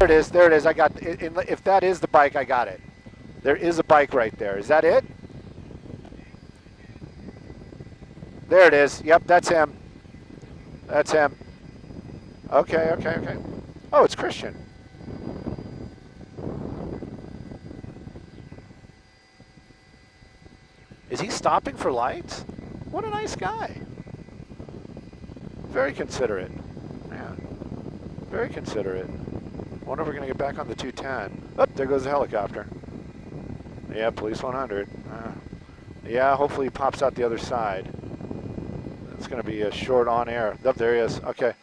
it is. There it is. I got. If that is the bike, I got it. There is a bike right there. Is that it? There it is. Yep, that's him. That's him. Okay, okay, okay. Oh, it's Christian. Is he stopping for lights? What a nice guy. Very considerate. Man, very considerate. Wonder if we're going to get back on the 210. Oh, there goes the helicopter. Yeah, police 100. Yeah, hopefully he pops out the other side. It's going to be a short on air. Oh, there he is. Okay.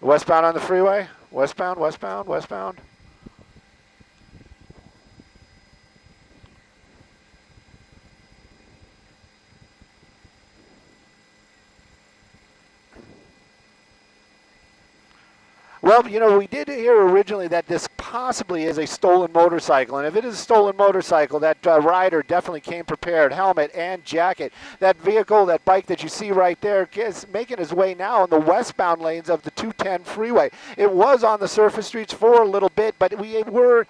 Westbound on the freeway? Westbound, westbound, westbound. Well, you know, we did hear originally that this possibly is a stolen motorcycle, and if it is a stolen motorcycle, that rider definitely came prepared, helmet and jacket. That vehicle, that bike that you see right there, is making his way now in the westbound lanes of the 210 freeway. It was on the surface streets for a little bit, but we were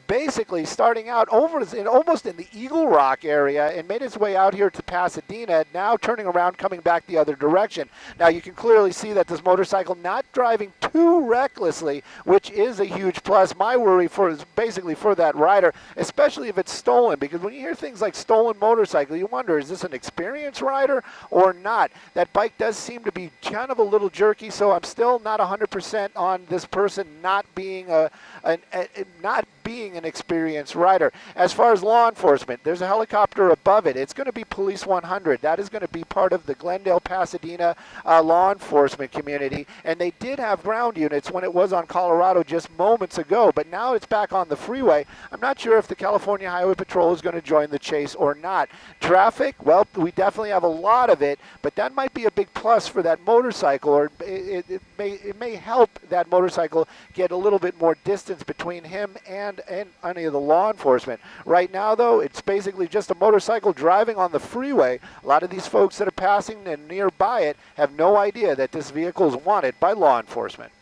basically starting out almost in the Eagle Rock area and made its way out here to Pasadena, now turning around, coming back the other direction. Now you can clearly see that this motorcycle not driving too recklessly, which is a huge plus. My worry is basically for that rider, especially if it's stolen, because when you hear things like stolen motorcycle, you wonder, is this an experienced rider or not? That bike does seem to be kind of a little jerky, so I'm still not 100% on this person not being an experienced rider. As far as law enforcement, there's a helicopter above it. It's going to be Police 100. That is going to be part of the Glendale, Pasadena law enforcement community. And they did have ground units when it was on Colorado just moments ago, but now it's back on the freeway. I'm not sure if the California Highway Patrol is going to join the chase or not. Traffic, well, we definitely have a lot of it, but that might be a big plus for that motorcycle, or it may help that motorcycle get a little bit more distance between him and any of the law enforcement. Right now, though, it's basically just a motorcycle driving on the freeway. A lot of these folks that are passing and nearby it have no idea that this vehicle is wanted by law enforcement.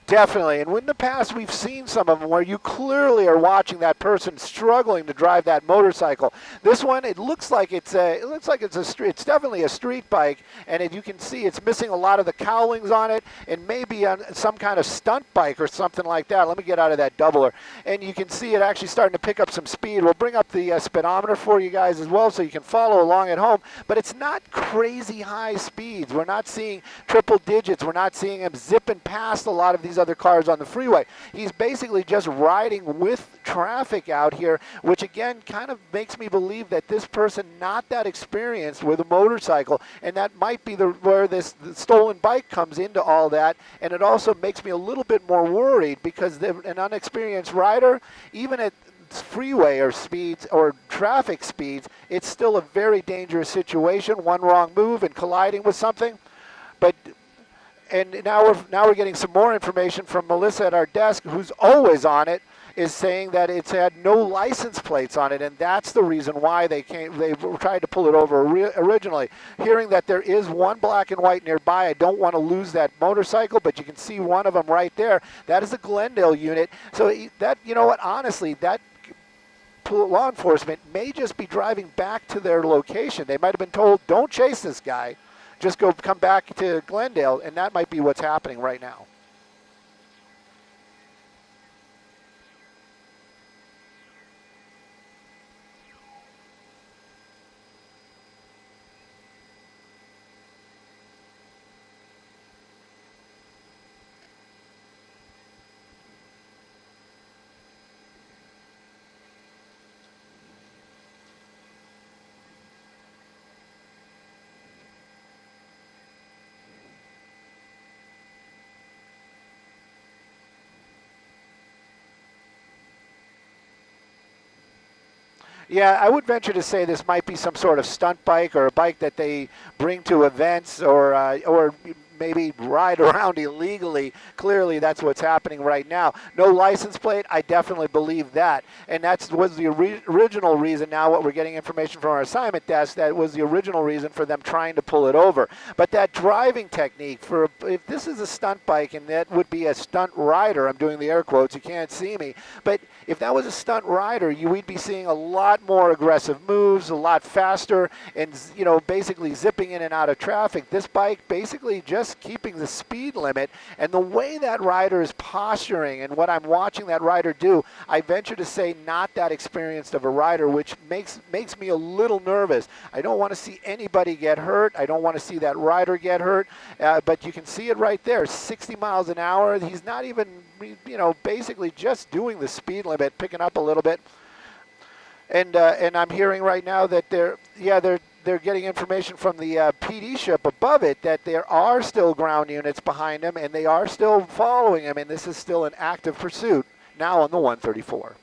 Definitely, and in the past we've seen some of them where you clearly are watching that person struggling to drive that motorcycle. This one, it looks like it's definitely a street bike, and you can see it's missing a lot of the cowlings on it, and maybe on some kind of stunt bike or something like that. Let me get out of that doubler, and you can see it actually starting to pick up some speed. We'll bring up the speedometer for you guys as well, so you can follow along at home. But it's not crazy high speeds. We're not seeing triple digits. We're not seeing him zipping past a lot of these other cars on the freeway. He's basically just riding with traffic out here, which again kind of makes me believe that this person not that experienced with a motorcycle, and that might be where the stolen bike comes into all that. And it also makes me a little bit more worried, because an unexperienced rider, even at freeway or speeds or traffic speeds, it's still a very dangerous situation. One wrong move and colliding with something. And now we're getting some more information from Melissa at our desk, who's always on it, is saying that it's had no license plates on it, and that's the reason why they tried to pull it over originally. Hearing that there is one black and white nearby, I don't want to lose that motorcycle, but you can see one of them right there. That is a Glendale unit. So that, you know what, honestly, that law enforcement may just be driving back to their location. They might have been told, don't chase this guy. Just come back to Glendale, and that might be what's happening right now. Yeah, I would venture to say this might be some sort of stunt bike or a bike that they bring to events or maybe ride around illegally. Clearly, that's what's happening right now. No license plate, I definitely believe that. And that was the original reason. Now what we're getting information from our assignment desk, that was the original reason for them trying to pull it over. But that driving technique, if this is a stunt bike and that would be a stunt rider, I'm doing the air quotes, you can't see me, but if that was a stunt rider, we'd be seeing a lot more aggressive moves, a lot faster, and basically zipping in and out of traffic. This bike basically just keeping the speed limit, and the way that rider is posturing and what I'm watching that rider do, I venture to say not that experienced of a rider, which makes me a little nervous. I don't want to see anybody get hurt. I don't want to see that rider get hurt, but you can see it right there, 60 miles an hour. He's not even, basically just doing the speed limit, picking up a little bit. And I'm hearing right now that they're getting information from the PD ship above it that there are still ground units behind him and they are still following him, and this is still an active pursuit now on the 134.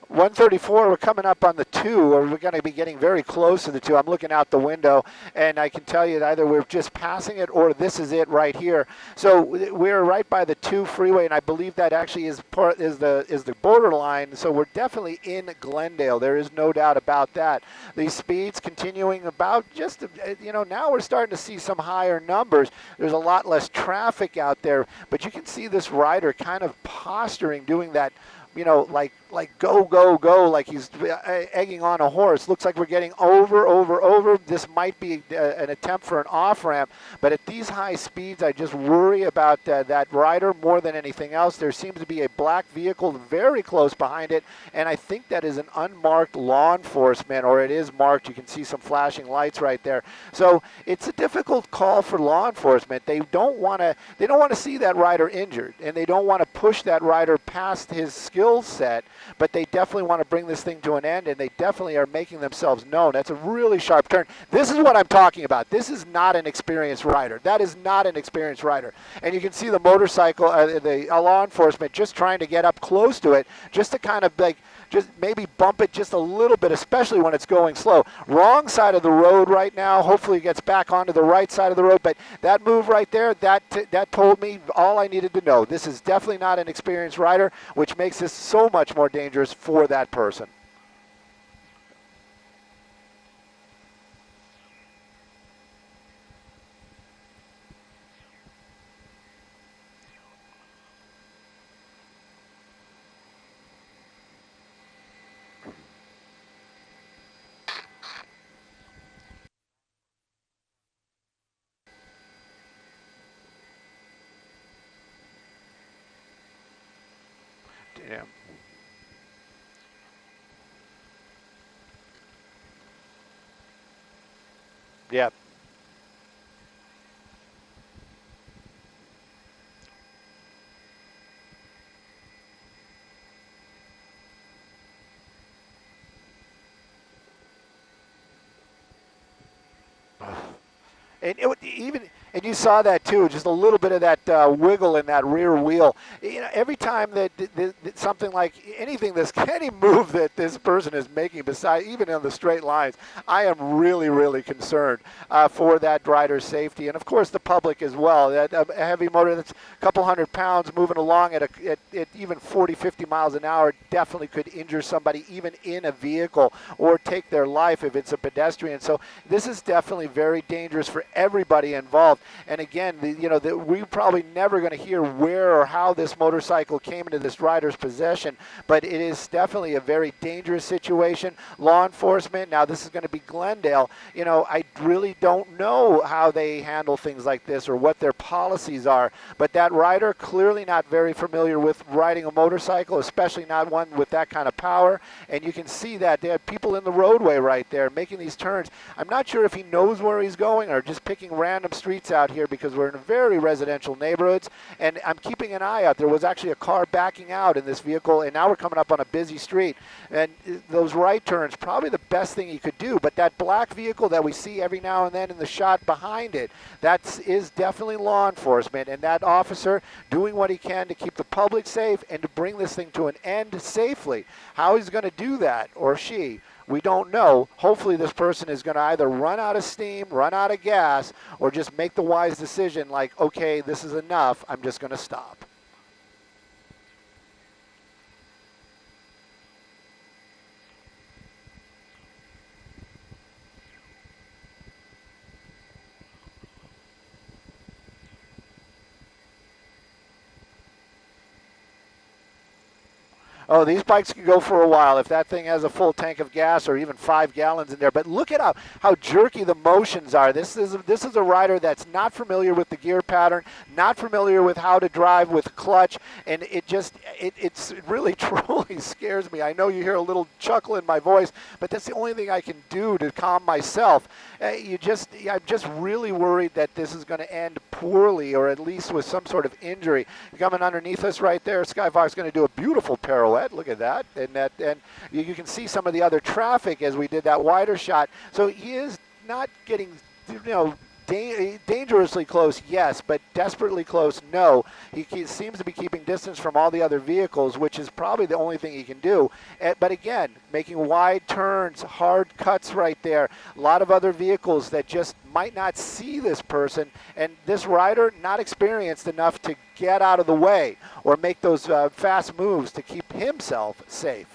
134, we're coming up on the 2, or we're going to be getting very close to the 2. I'm looking out the window, and I can tell you that either we're just passing it or this is it right here. So we're right by the 2 freeway, and I believe that actually is the borderline. So we're definitely in Glendale. There is no doubt about that. These speeds continuing about just, now we're starting to see some higher numbers. There's a lot less traffic out there, but you can see this rider kind of posturing, doing that, like go, go, go, like he's egging on a horse. Looks like we're getting over. This might be an attempt for an off-ramp, but at these high speeds, I just worry about that rider more than anything else. There seems to be a black vehicle very close behind it, and I think that is an unmarked law enforcement, or it is marked. You can see some flashing lights right there. So it's a difficult call for law enforcement. They don't want to see that rider injured, and they don't want to push that rider past his skill set, but they definitely want to bring this thing to an end, and they definitely are making themselves known. That's a really sharp turn. This is what I'm talking about. This is not an experienced rider. That is not an experienced rider. And you can see the motorcycle, the law enforcement just trying to get up close to it, just to kind of just maybe bump it just a little bit, especially when it's going slow. Wrong side of the road right now. Hopefully it gets back onto the right side of the road, but that move right there, that told me all I needed to know. This is definitely not an experienced rider, which makes this so much more dangerous for that person. Damn. Yeah. And And you saw that too, just a little bit of that wiggle in that rear wheel. Every time that something like anything, this any move that this person is making, besides even on the straight lines, I am really, really concerned for that rider's safety, and of course the public as well. That a heavy motor that's a couple hundred pounds moving along at even 40, 50 miles an hour definitely could injure somebody even in a vehicle or take their life if it's a pedestrian. So this is definitely very dangerous for everybody involved. And again, we're probably never going to hear where or how this motorcycle came into this rider's possession, but it is definitely a very dangerous situation. Law enforcement, now this is going to be Glendale, I really don't know how they handle things like this or what their policies are, but that rider clearly not very familiar with riding a motorcycle, especially not one with that kind of power. And you can see that they have people in the roadway right there making these turns. I'm not sure if he knows where he's going or just picking random streets out here, because we're in very residential neighborhoods, and I'm keeping an eye out. There was actually a car backing out in this vehicle, and now we're coming up on a busy street, and those right turns, probably the best thing he could do. But that black vehicle that we see every now and then in the shot behind it, that is definitely law enforcement, and that officer doing what he can to keep the public safe and to bring this thing to an end safely. How he's going to do that, or she, we don't know. Hopefully this person is going to either run out of steam, run out of gas, or just make the wise decision like, okay, this is enough, I'm just going to stop. Oh, these bikes can go for a while if that thing has a full tank of gas or even 5 gallons in there. But look at how jerky the motions are. This is a rider that's not familiar with the gear pattern, not familiar with how to drive with clutch, and it really truly scares me. I know you hear a little chuckle in my voice, but that's the only thing I can do to calm myself. I'm just really worried that this is going to end poorly, or at least with some sort of injury. Coming underneath us right there, Skyfox is going to do a beautiful pirouette. Look at that, and you can see some of the other traffic as we did that wider shot. So he is not getting, dangerously close, yes, but desperately close, no. He seems to be keeping distance from all the other vehicles, which is probably the only thing he can do. But again, making wide turns, hard cuts right there. A lot of other vehicles that just might not see this person, and this rider not experienced enough to get out of the way or make those fast moves to keep himself safe.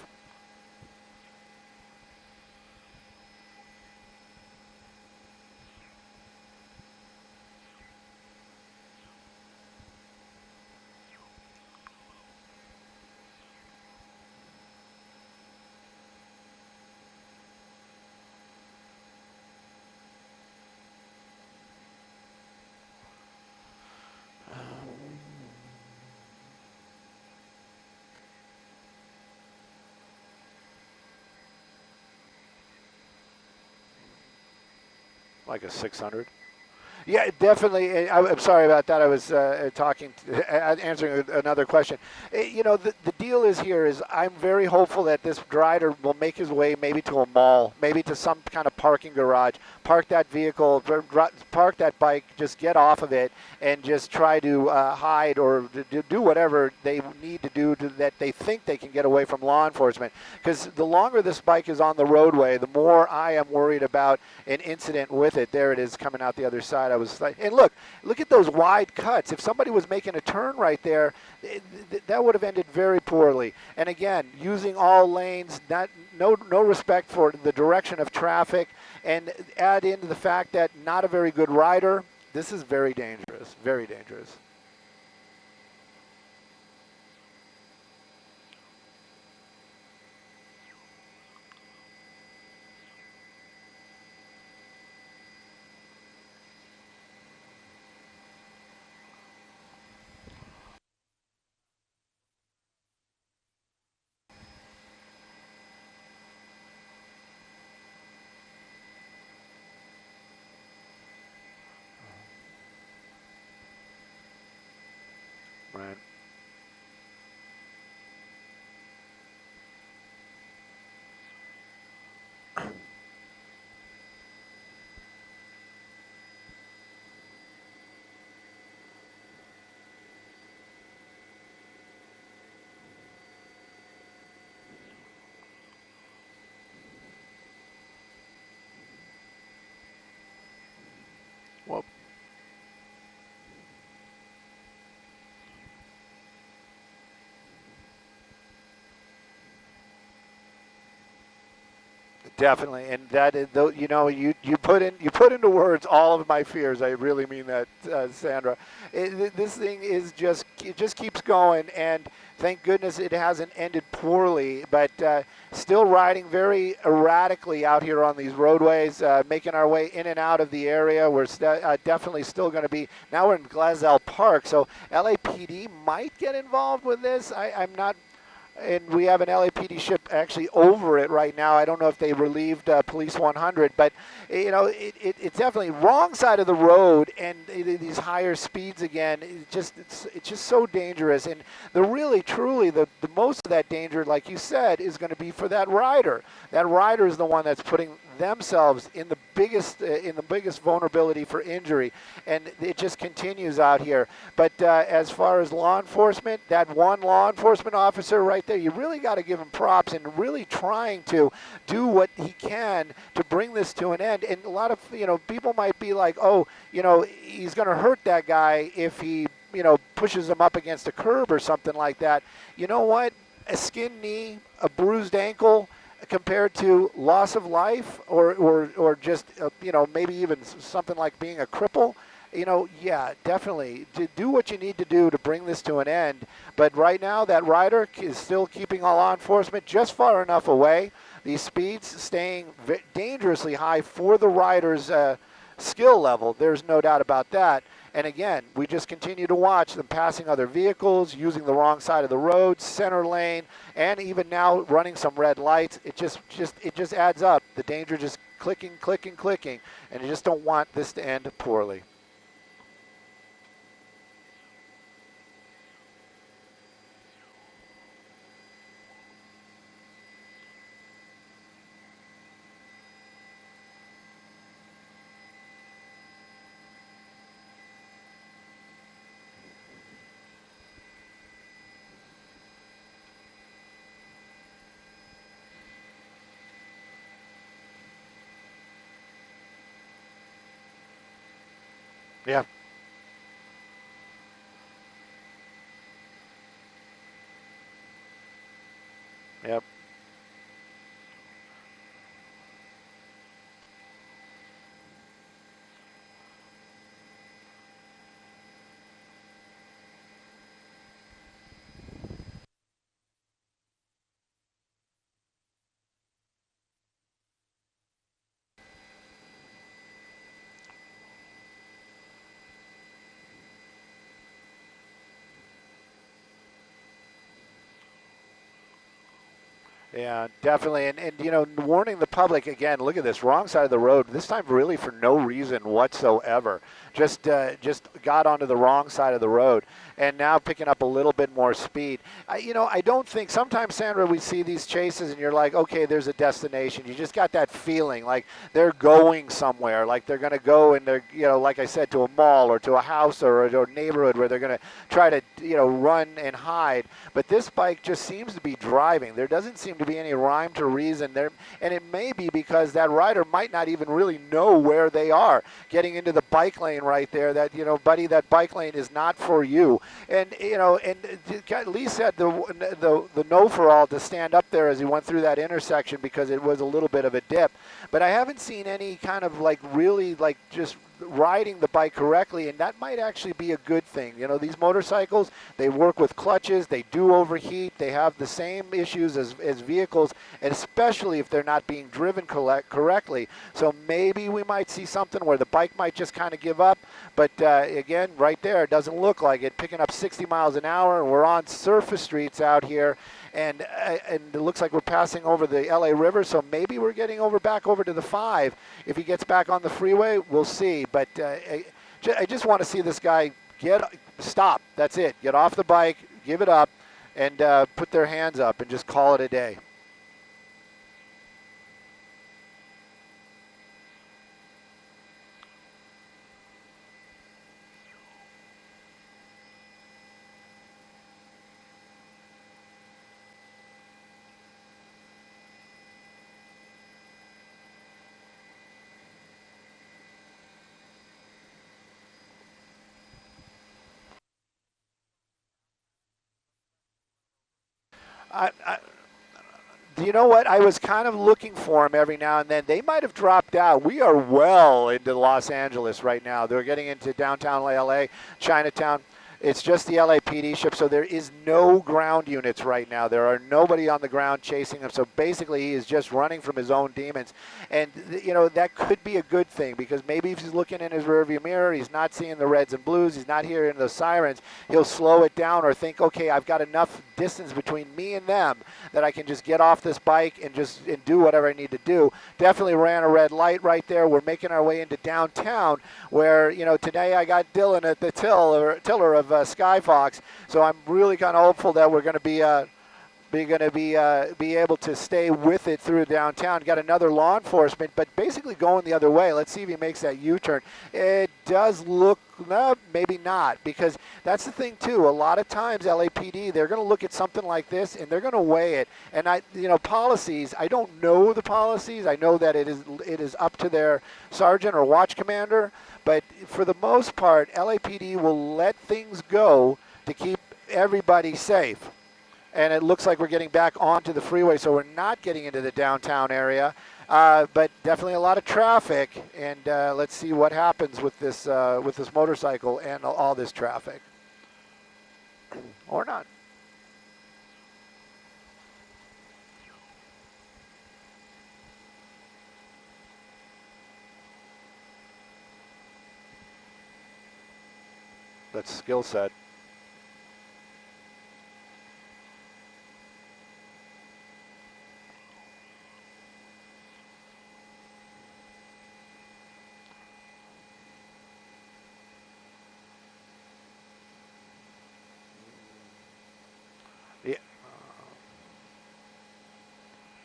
Like a 600. Yeah, definitely. I'm sorry about that. I was answering another question. The deal is here is I'm very hopeful that this rider will make his way maybe to a mall, maybe to some kind of parking garage, park that vehicle, park that bike, just get off of it, and just try to hide or do whatever they need to do that they think they can get away from law enforcement. Because the longer this bike is on the roadway, the more I am worried about an incident with it. There it is coming out the other side. I was like, and look at those wide cuts. If somebody was making a turn right there, that would have ended very poorly. And again, using all lanes, no respect for the direction of traffic, and add into the fact that not a very good rider. This is very dangerous, very dangerous. Definitely, and that is, you know, you put into words all of my fears. I really mean that, Sandra. This thing is just, it just keeps going, and thank goodness it hasn't ended poorly. But still riding very erratically out here on these roadways, making our way in and out of the area. We're definitely still going to be. Now we're in Glazell Park, so LAPD might get involved with this. I'm not. And we have an LAPD ship actually over it right now. I don't know if they relieved Police 100, but you know, it's definitely wrong side of the road, and these higher speeds again. It's just so dangerous. And the really, truly, the most of that danger, like you said, is going to be for that rider. That rider is the one that's putting themselves in the biggest vulnerability for injury, and it just continues out here. But as far as law enforcement, that one law enforcement officer right there, you really got to give him props and really trying to do what he can to bring this to an end. And a lot of, you know, people might be like, oh, you know, he's going to hurt that guy if he, you know, pushes him up against a curb or something like that. You know what? A skinned knee, a bruised ankle, compared to loss of life or just, you know, maybe even something like being a cripple, you know, yeah, definitely. To do what you need to do to bring this to an end. But right now, that rider is still keeping all law enforcement just far enough away. These speeds staying dangerously high for the rider's skill level. There's no doubt about that. And again, we just continue to watch them passing other vehicles, using the wrong side of the road, center lane, and even now running some red lights. It just adds up. The danger just clicking, clicking, clicking, and you just don't want this to end poorly. Yeah. Yep. Yeah, definitely. And, you know, warning the public, again, look at this, wrong side of the road, this time really for no reason whatsoever. Just got onto the wrong side of the road, and now picking up a little bit more speed. You know, I don't think, sometimes, Sandra, we see these chases, and you're like, okay, there's a destination. You just got that feeling like they're going somewhere, like they're going to go and they're, you know, like I said, to a mall or to a house or a neighborhood where they're going to try to, you know, run and hide. But this bike just seems to be driving. There doesn't seem to be any rhyme to reason there, and it may be because that rider might not even really know where they are. Getting into the bike lane right there, that, you know, buddy, that bike lane is not for you. And, you know, and Lee said the no for all to stand up there as he went through that intersection because it was a little bit of a dip. But I haven't seen any kind of like really like just riding the bike correctly, and that might actually be a good thing. You know, these motorcycles, they work with clutches, they do overheat, they have the same issues as vehicles, and especially if they're not being driven correctly. So maybe we might see something where the bike might just kind of give up, but again, right there, it doesn't look like it, picking up 60 miles an hour, and we're on surface streets out here, and it looks like we're passing over the LA River, so maybe we're getting back over to the 5. If he gets back on the freeway, we'll see. But I just want to see this guy stop. That's it. Get off the bike, give it up, and put their hands up and just call it a day. I, Do you know what? I was kind of looking for them every now and then. They might have dropped out. We are well into Los Angeles right now. They're getting into downtown LA, Chinatown. It's just the LAPD ship, so there is no ground units right now. There are nobody on the ground chasing him. So basically, he is just running from his own demons. And, you know, that could be a good thing, because maybe if he's looking in his rearview mirror, he's not seeing the reds and blues, he's not hearing the sirens, he'll slow it down or think, okay, I've got enough distance between me and them that I can just get off this bike and do whatever I need to do. Definitely ran a red light right there. We're making our way into downtown, where, you know, today I got Dylan at the tiller of Skyfox, so I'm really kind of hopeful that we're going to be able to stay with it through downtown. Got another law enforcement, but basically going the other way. Let's see if he makes that U-turn. It does look, maybe not, because that's the thing too. A lot of times LAPD, they're going to look at something like this and they're going to weigh it. And policies, I don't know the policies. I know that it is up to their sergeant or watch commander. But for the most part, LAPD will let things go to keep everybody safe. And it looks like we're getting back onto the freeway, so we're not getting into the downtown area. But definitely a lot of traffic, and let's see what happens with this motorcycle and all this traffic. Or not. That's skill set. Yeah.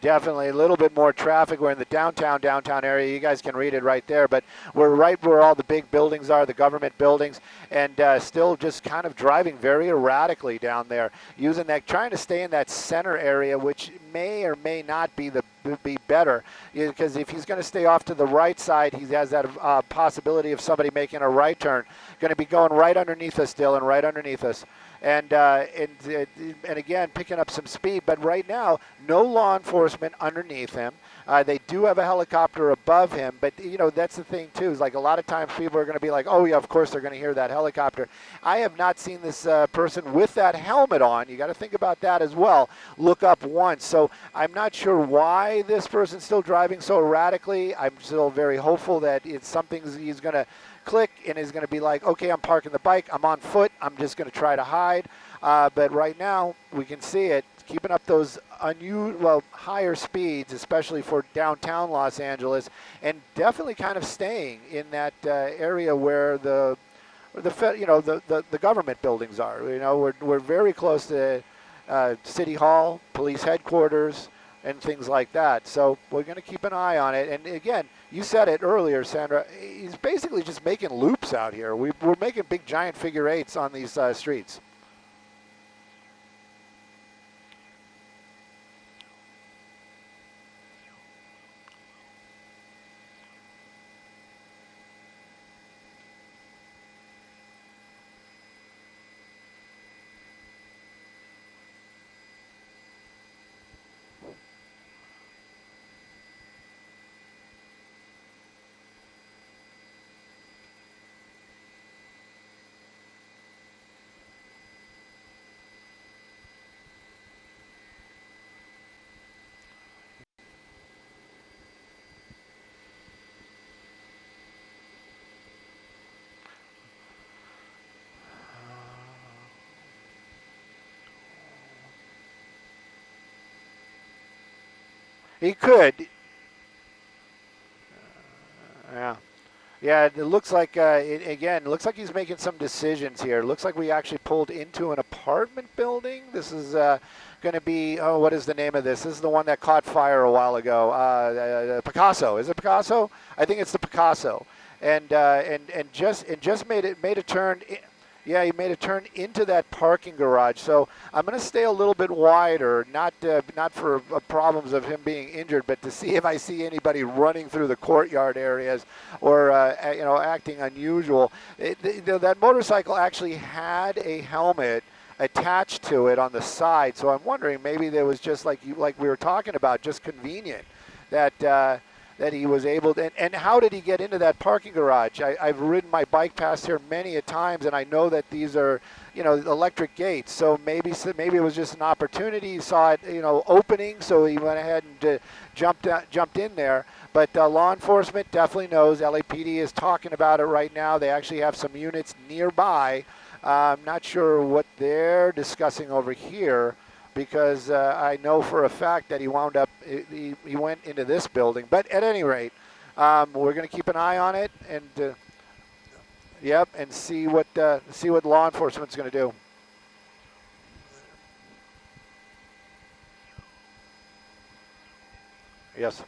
Definitely a little bit more traffic. We're in the downtown area. You guys can read it right there, but we're right where all the big buildings are, the government buildings, and still just kind of driving very erratically down there, using that, trying to stay in that center area, which may or may not be better, because if he's going to stay off to the right side, he has that possibility of somebody making a right turn. Going to be going right underneath us, Dylan, right underneath us. And again, picking up some speed. But right now, no law enforcement underneath him. They do have a helicopter above him. But, you know, that's the thing, too, is like a lot of times people are going to be like, oh, yeah, of course they're going to hear that helicopter. I have not seen this person with that helmet on. You got to think about that as well. Look up once. So I'm not sure why this person's still driving so erratically. I'm still very hopeful that it's something he's going to click and is going to be like, okay, I'm parking the bike, I'm on foot, I'm just going to try to hide. But right now, we can see it, keeping up those higher speeds, especially for downtown Los Angeles, and definitely kind of staying in that area where the government buildings are. You know, we're very close to City Hall, police headquarters, and things like that. So we're going to keep an eye on it. And again, you said it earlier, Sandra, he's basically just making loops out here. We're making big giant figure eights on these streets. He could. Yeah. Yeah, it looks like, it looks like he's making some decisions here. It looks like we actually pulled into an apartment building. This is going to be, what is the name of this? This is the one that caught fire a while ago. Picasso. Is it Picasso? I think it's the Picasso. And just made a turn. Yeah, he made a turn into that parking garage. So I'm going to stay a little bit wider, not for problems of him being injured, but to see if I see anybody running through the courtyard areas or acting unusual. That motorcycle actually had a helmet attached to it on the side. So I'm wondering maybe there was just like we were talking about, just convenient that that he was able to. And how did he get into that parking garage? I've ridden my bike past here many a times, and I know that these are, you know, electric gates. So maybe it was just an opportunity. He saw it, you know, opening, so he went ahead and jumped in there. But law enforcement definitely knows. LAPD is talking about it right now. They actually have some units nearby. I'm not sure what they're discussing over here, because I know for a fact that he wound up, he went into this building. But at any rate, we're going to keep an eye on it, and yep, and see what law enforcement's going to do. Yes.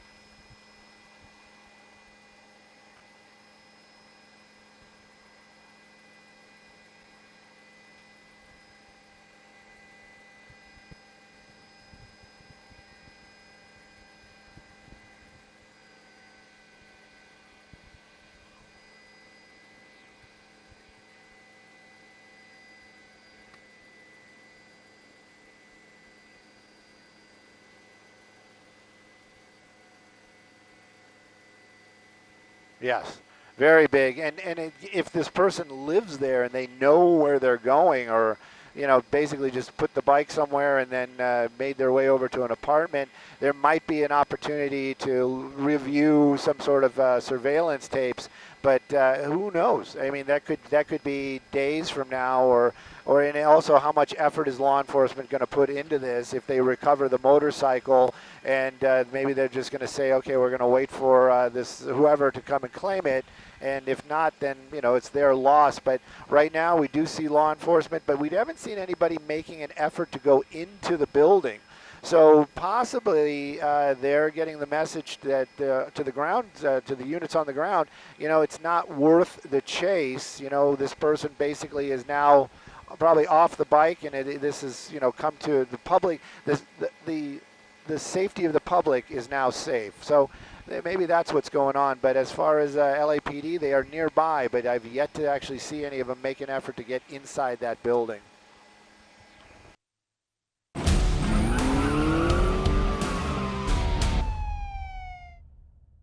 Yes, very big. And if this person lives there and they know where they're going, or, you know, basically just put the bike somewhere and then made their way over to an apartment, there might be an opportunity to review some sort of surveillance tapes. But who knows? I mean, that could be days from now, and also how much effort is law enforcement going to put into this if they recover the motorcycle, and maybe they're just going to say, okay, we're going to wait for this whoever to come and claim it, and if not, then, you know, it's their loss. But right now we do see law enforcement, but we haven't seen anybody making an effort to go into the building. So possibly they're getting the message that to the ground, to the units on the ground, you know, it's not worth the chase. You know, this person basically is now probably off the bike, and this is, you know, come to the public. The safety of the public is now safe. So maybe that's what's going on. But as far as LAPD, they are nearby, but I've yet to actually see any of them make an effort to get inside that building.